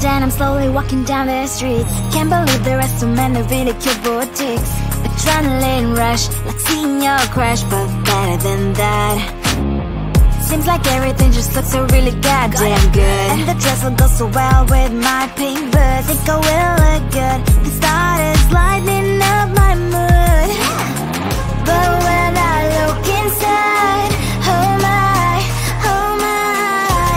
and I'm slowly walking down the streets. Can't believe there are so many really cute boutiques. Adrenaline rush, like seeing your crush, but better than that. Seems like everything just looks so really goddamn good. And the dress will go so well with my pink boots. Think I will look good. The start is lighting up my mood. But when I look inside, oh my,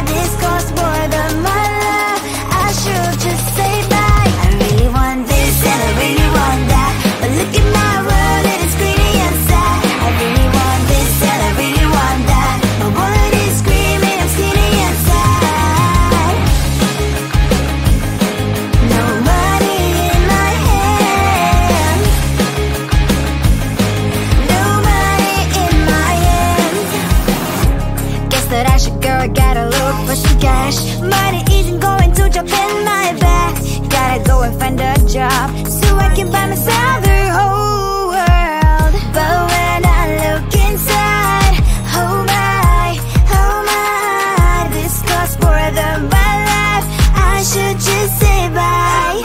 this costs more than my love. I should just say bye. I really want this and I really want that, but look at my world, it is greedy and sad. I really want this and I really want that. My wallet is screaming, I'm skinny and sad. No money in my hand. No money in my hand. Guess that I should go, I gotta look for some cash. Money isn't going to jump in my back. Gotta go and find a job so I can buy myself the whole world. But when I look inside, oh my, this costs more than my life. I should just say bye.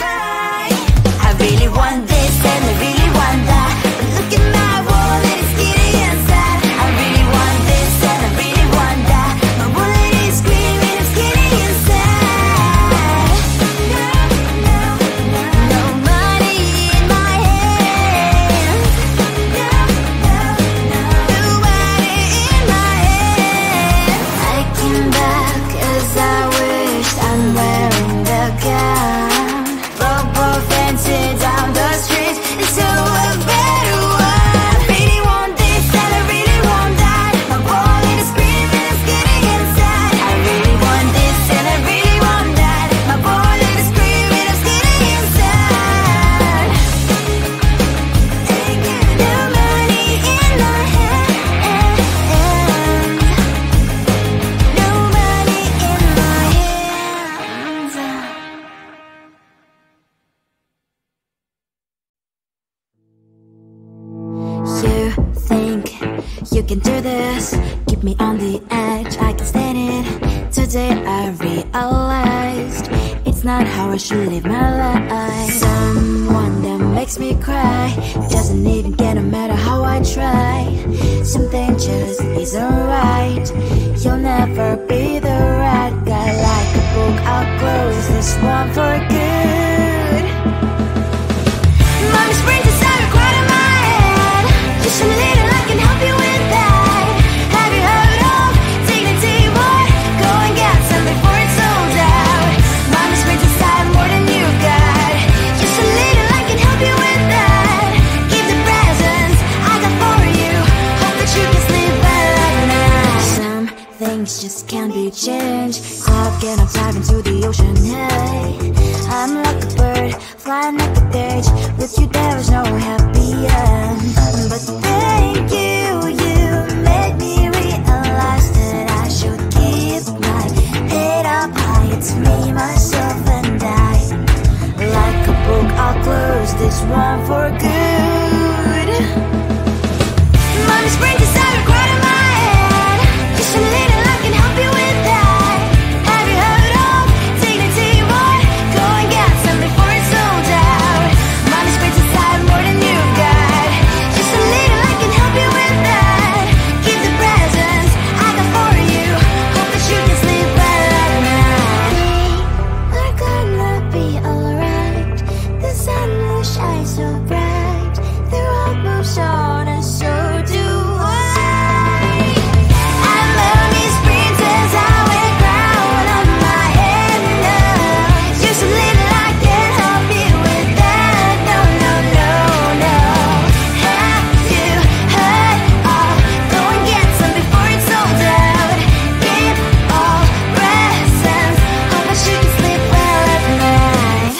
I really want this and I really want that, but look at my wallet, it's skinny and sad. I really want this and I really want that. My wallet is screaming, I'm skinny and sad. No money in my hand. No money in my hand. I came back as I wished. I'm wearing the gown. Robo fencing down the streets into a better one. I really want this and I really want that. My wallet is screaming, I'm skinny and sad. I really want this and I really want that. My wallet is screaming, I'm skinny and sad. No money in my hand. No money in my hands. You think you can do this? Keep me on the edge, I can stand it. Today I realized it's not how I should live my life. Someone that makes me cry doesn't even get, no matter how I try. Something just isn't right. You'll never be the right guy. Like a book, I'll close this one for good. Mommy's brains inside are quite in my head. Just a little, I can help you with that. Have you heard of dignity, boy? Go and get some before it's sold out. Mommy's brains inside more than you got. Just a little, I can help you with that. Keep the presents I got for you. Hope that you can sleep well at night. Some things just can't be changed. Stop getting up, dive into the ocean, hey. I'm like a bird, flying like a cage. With you there is no happy end. But thank you, you made me realize that I should keep my head up high. It's me, myself and I. Like a book, I'll close this one for good. Mommy's brains inside are quite in my head. Just a little, I can help you with that. Have you heard of dignity, boy? Go and get some before it's sold out. Mommy's brains inside more than you got. Just a little, I can help you with that. Keep the presents I got for you. Hope that you can sleep well at night. We're gonna be alright. The sun will shine so bright. The road moves on and so do I. I love these princess, I wear crown on my head now. Just a little, I can help you with that. No, no, no, no. Have you heard of? Go and get some before it's sold out. Keep all presents. Hope that you can sleep well at night.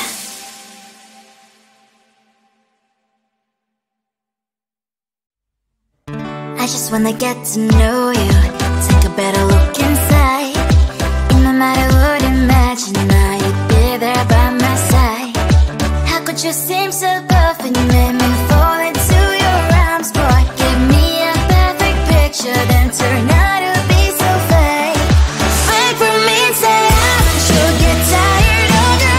I just wanna get to know you. Take a better look inside. And no matter what, imagine I'd be there by my side. How could you seem so perfect? You made me fall into your arms, boy. Give me a perfect picture, then turn out to be so fake. Fake for me and say I should get tired of your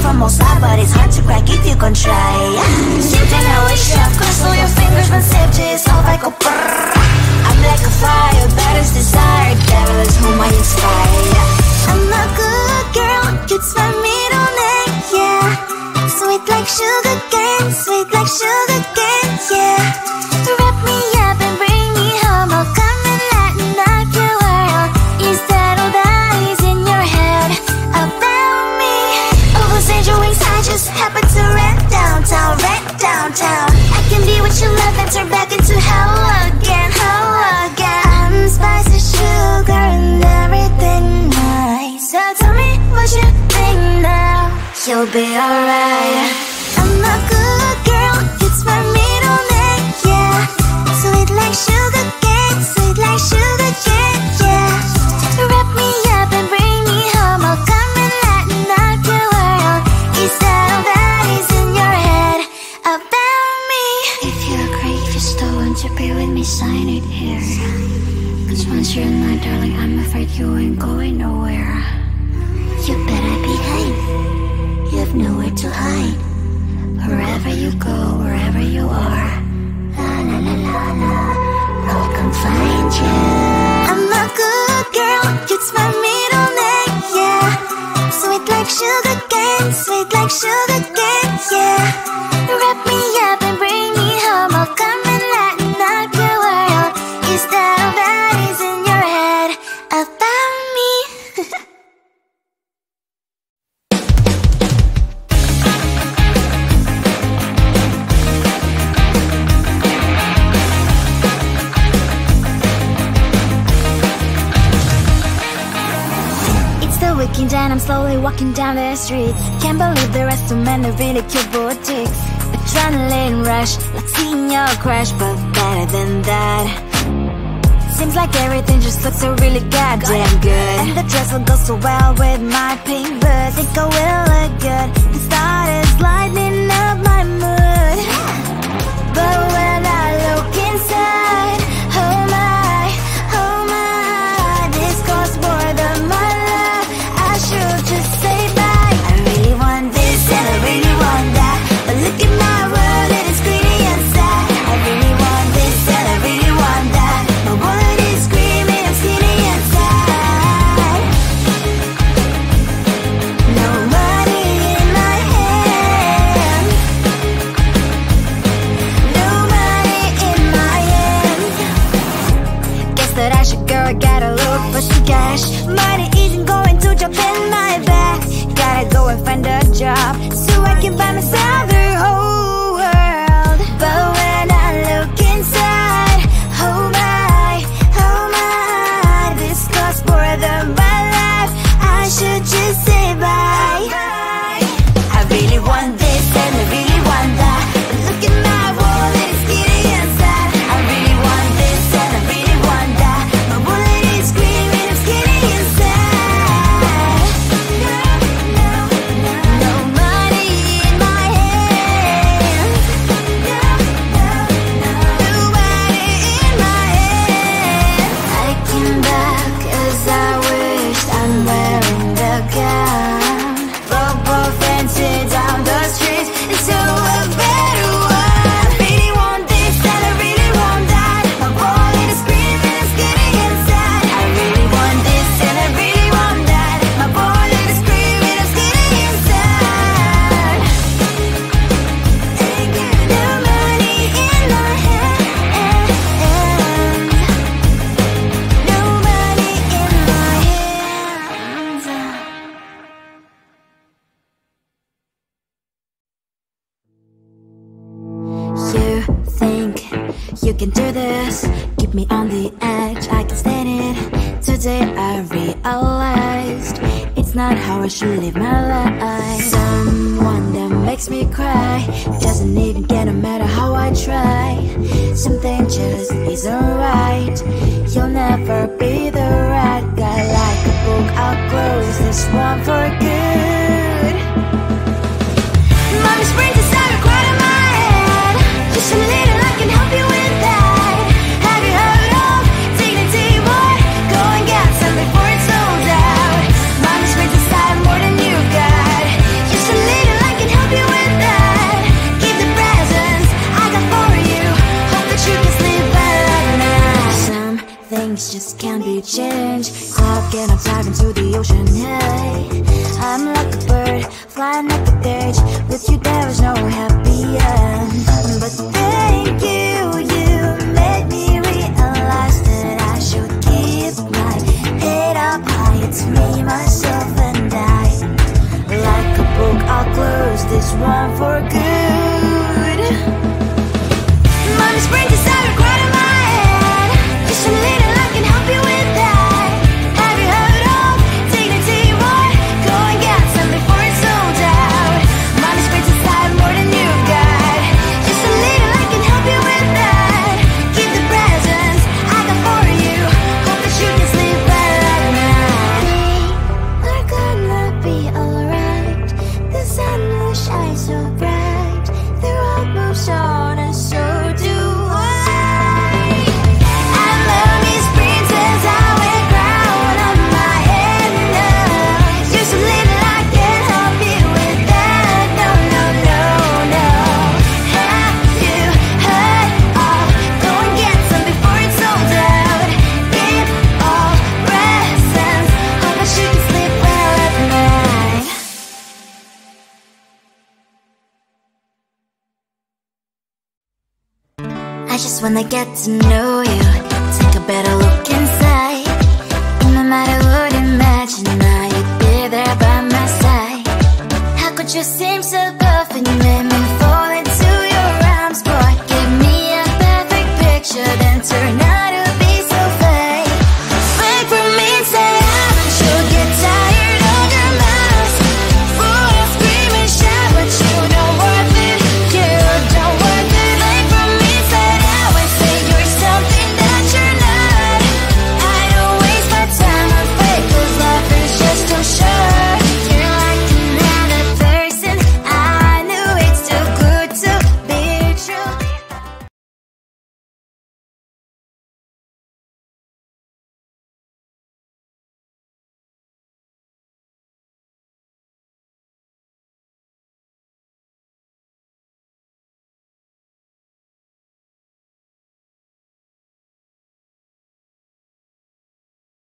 from all sides, but it's hard to crack if you can try. Something I wish you cross all your fingers when safety is off, I go brrrr. I'm like a fire, battles desire, devil is whom I inspire. I'm a good girl, it's my middle name, yeah. Sweet like sugar cane, sweet like sugar cane, yeah. Wrap me up and bring me home, I'll come and lighten up your world. Is that all that is in your head about me? Oh, those angel wings I just happen to rent downtown, rent downtown. I can be what you love and turn back into hell again, hell again. I'm spicy sugar and everything nice. So tell me what you think now, you'll be alright. I'm a good girl, it's my middle name, yeah. Sweet like sugar cane, sweet like sugar cane, yeah. Wrap me up and bring me home, I'll come and lighten up your world. Is that all that is in your head about me? If you agree, if you still want to be with me, sign it here. Cause once you're in my darling, I'm afraid you ain't going nowhere. You better behave, you have nowhere to hide. Wherever you go, wherever you are, la la la la la, I'll come find you. I'm a good girl, it's my middle name, yeah. Sweet like sugar cane, sweet like sugar cane, yeah. Wrap me up and bring me home, I'll come and lighten up your world. Is that all that is in your head about me? Weekend and I'm slowly walking down the streets. Can't believe there are so many really cute boutiques. Adrenaline rush, like seeing your crush, but better than that. Seems like everything just looks so really goddamn good. And the dress will go so well with my pink boots. Think I will look good, the start is lighting up my mood. But when I look inside, oh my, this costs more than my love. I should just say bye. I really want this and I really want that, but look at my world, it is greedy inside. I really want this and I really want that, my wallet is screaming, I'm skinny inside. No money in my hand, no money in my hand. Guess that I should go, I gotta look for some cash. Money isn't going to jump in my back. Gotta go and find a job so I can buy myself the whole world. But when I look inside, oh my, this costs more than my life. I should just say bye. I really want this and I really want that, but look at my wallet, it's giddy inside. I really want this and I really want that, my wallet is screaming, I'm skinny inside. No money in my hand, no money in my hand. I came back 'cause I wished I'm wearing the gown. Football fencing down the streets into a better one. Really want this and I really want that, my wallet is screaming, it's getting inside. I really want this and I really want that, my wallet is screaming, it's getting inside. Ain't got no money in my hand, no money in my hands. You think you can do this, keep me on the edge, I can stand it. Today I realized it's not how I should live my life. Someone that makes me cry doesn't even get, no matter how I try. Something just isn't right, you'll never be the right guy. Like a book, I'll close this one for good. Mommy springs inside a quiet in my head, just a little I can help you with that. Have you heard of dignity, boy? Go and get some before it's sold out. Mommy springs inside more than you got, just a little flying like a bird. With you there was no happy end. But thank you, you made me realize that I should keep my head up high. It's me, myself and I. Like a book, I'll close this one for good. Mommy's brain decided right in my head. Just a little I can help you with that. Have you heard of dignity, boy? Go and get some before it's sold out. Mommy's brain decided more than you've got. Just a little I can help you with that. Keep the presents I got for you. Hope that you can sleep better at night. We're gonna be alright. The sun will shine so bright. The road moves on and so do I. And mommy's princess, I wear crown on my head now. Just a little I can help you with that. No, no, no, no. Have you heard of? Go and get some before it's sold out. Keep all presents. Hope that you can sleep well at night. I just wanna get to know you. Take a better look inside. No matter what, imagine now you'd be there by my side. How could you seem so